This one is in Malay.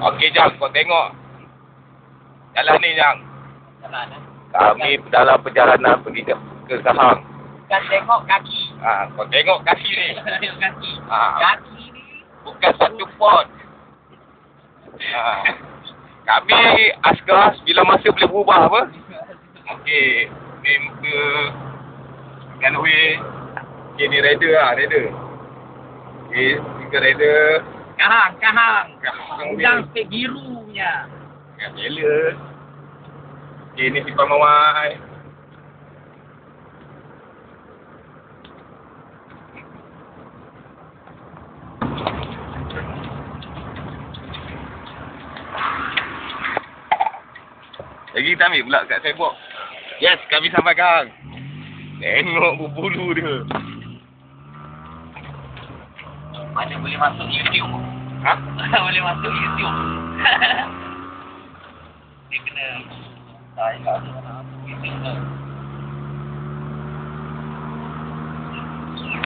Okey Jang, kau tengok. Jalan ni Jang. Jalan Kami dalam perjalanan pergi ke Kahang. Kan tengok kaki. Kau tengok kaki ni. Tengok kaki. Ah. Kaki ni. Bukan satu pot. Kami askar bila masa boleh berubah apa? Okey, ni muka Gunway. Okey, ni rider rider. Okey, tiga rider. Kahang. Kahang Udang spek biru punya. Kat Bela. Okey, ni simpan mawai. Lagi kita ambil pula kat Facebook. Yes, kami sampai Kahang. Tengok berbulu dia. Mana boleh masuk YouTube? Ha? Boleh masuk YouTube. Dia kena saya kat mana YouTube tu.